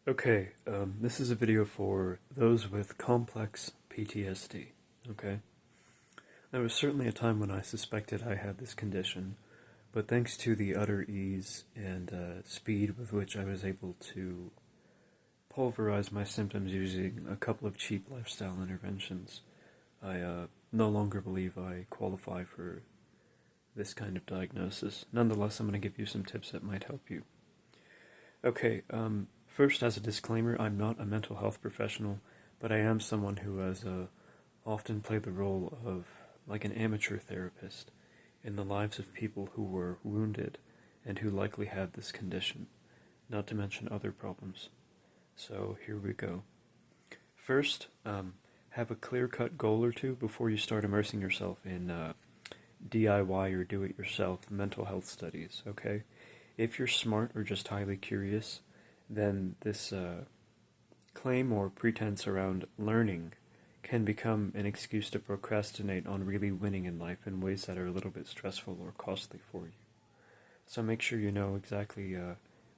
Okay, this is a video for those with complex PTSD, okay? There was certainly a time when I suspected I had this condition, but thanks to the utter ease and speed with which I was able to pulverize my symptoms using a couple of cheap lifestyle interventions, I no longer believe I qualify for this kind of diagnosis. Nonetheless, I'm going to give you some tips that might help you. Okay, first, as a disclaimer, I'm not a mental health professional, but I am someone who has often played the role of like an amateur therapist in the lives of people who were wounded and who likely had this condition, not to mention other problems. So here we go. First, have a clear-cut goal or two before you start immersing yourself in DIY or do-it-yourself mental health studies, okay? If you're smart or just highly curious, then this claim or pretense around learning can become an excuse to procrastinate on really winning in life in ways that are a little bit stressful or costly for you. So make sure you know exactly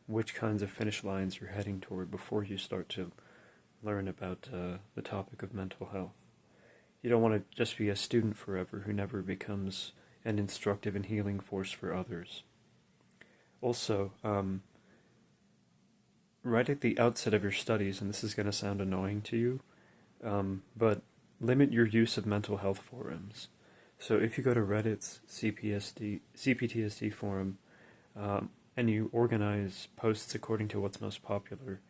which kinds of finish lines you're heading toward before you start to learn about the topic of mental health. You don't want to just be a student forever who never becomes an instructive and healing force for others. Also, right at the outset of your studies, and this is going to sound annoying to you, but limit your use of mental health forums. So if you go to Reddit's CPTSD forum, and you organize posts according to what's most popular,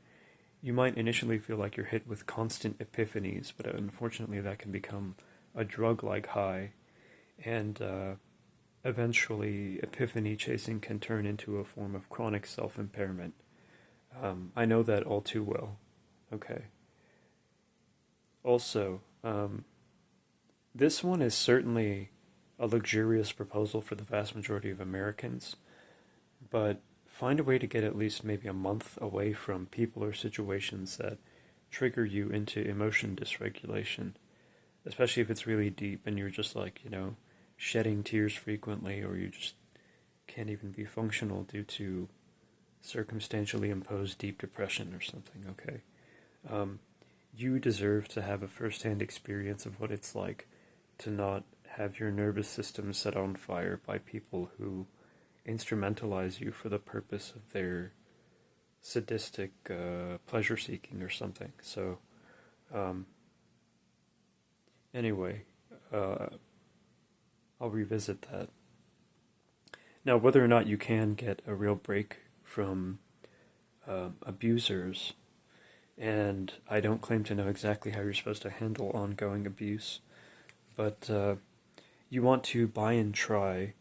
you might initially feel like you're hit with constant epiphanies, but unfortunately that can become a drug-like high, and eventually epiphany chasing can turn into a form of chronic self-impairment. I know that all too well. Okay. Also, this one is certainly a luxurious proposal for the vast majority of Americans, but find a way to get at least maybe a month away from people or situations that trigger you into emotion dysregulation, especially if it's really deep and you're just like, shedding tears frequently, or you just can't even be functional due to circumstantially imposed deep depression or something, okay? You deserve to have a first-hand experience of what it's like to not have your nervous system set on fire by people who instrumentalize you for the purpose of their sadistic pleasure-seeking or something. So, anyway, I'll revisit that. Now, whether or not you can get a real break from abusers, and I don't claim to know exactly how you're supposed to handle ongoing abuse, but you want to buy and try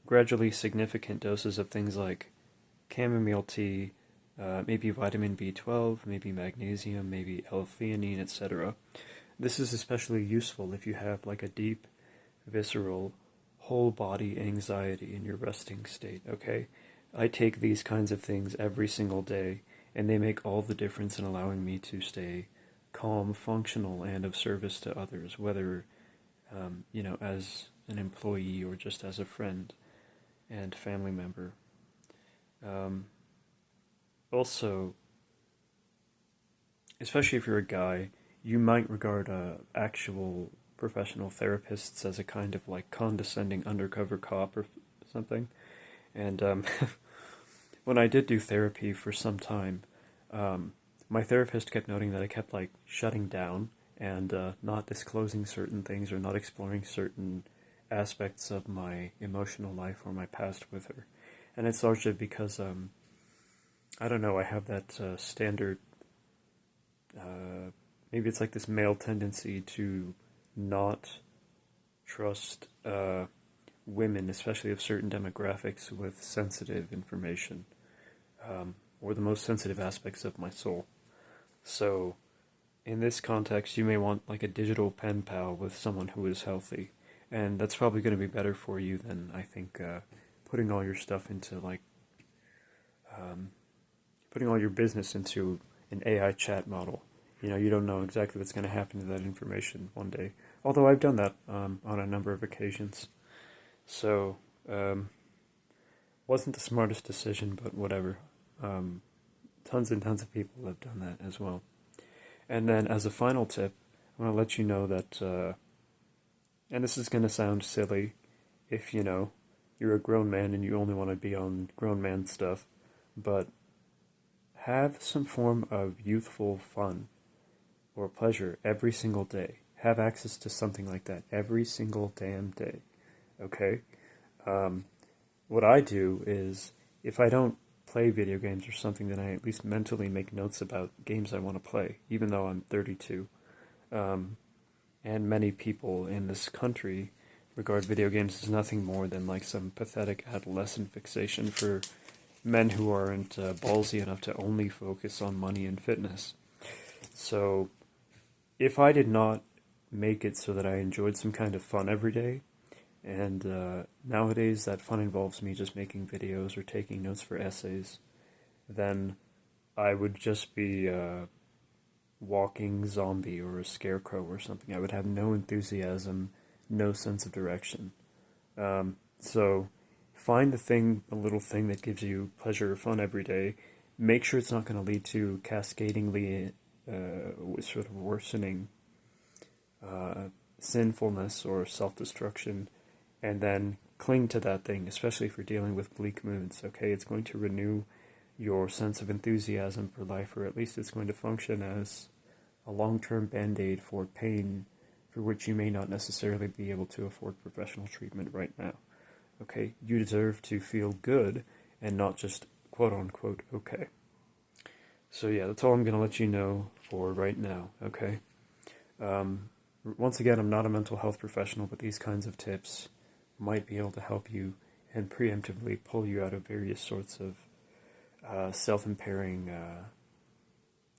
gradually significant doses of things like chamomile tea, maybe vitamin B12, maybe magnesium, maybe L-theanine, etc. This is especially useful if you have like a deep, visceral, whole body anxiety in your resting state, okay? I take these kinds of things every single day, and they make all the difference in allowing me to stay calm, functional, and of service to others, whether, as an employee or just as a friend and family member. Also, especially if you're a guy, you might regard actual professional therapists as a kind of like condescending undercover cop or something. And when I did do therapy for some time, my therapist kept noting that I kept like shutting down and not disclosing certain things or not exploring certain aspects of my emotional life or my past with her. And it's largely because, I don't know, I have that standard, maybe it's like this male tendency to not trust women, especially of certain demographics, with sensitive information, or the most sensitive aspects of my soul. So, in this context, you may want like a digital pen pal with someone who is healthy, and that's probably going to be better for you than, I think, putting all your stuff into like, putting all your business into an AI chat model. You don't know exactly what's going to happen to that information one day. Although I've done that on a number of occasions. So, wasn't the smartest decision, but whatever. tons and tons of people have done that as well. And then as a final tip, I want to let you know that, and this is going to sound silly if, you're a grown man and you only want to be on grown man stuff, but have some form of youthful fun or pleasure every single day. Have access to something like that every single damn day, okay? What I do is, if I don't play video games or something, then I at least mentally make notes about games I want to play, even though I'm 32. And many people in this country regard video games as nothing more than like some pathetic adolescent fixation for men who aren't ballsy enough to only focus on money and fitness. So, if I did not make it so that I enjoyed some kind of fun every day, and nowadays that fun involves me just making videos or taking notes for essays, then I would just be a walking zombie or a scarecrow or something. I would have no enthusiasm, no sense of direction. So find a little thing that gives you pleasure or fun every day. Make sure it's not going to lead to cascadingly sort of worsening sinfulness or self-destruction, and then cling to that thing, especially if you're dealing with bleak moods, okay? It's going to renew your sense of enthusiasm for life, or at least it's going to function as a long-term band-aid for pain for which you may not necessarily be able to afford professional treatment right now. Okay? You deserve to feel good and not just quote-unquote okay. So yeah, that's all I'm going to let you know for right now, okay? Once again, I'm not a mental health professional, but these kinds of tips might be able to help you and preemptively pull you out of various sorts of self-impairing,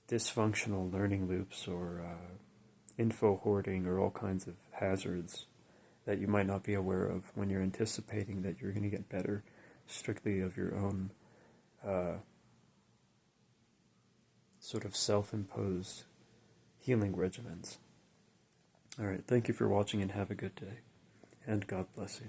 dysfunctional learning loops or info hoarding or all kinds of hazards that you might not be aware of when you're anticipating that you're going to get better strictly of your own sort of self-imposed healing regimens. Alright, thank you for watching and have a good day. And God bless you.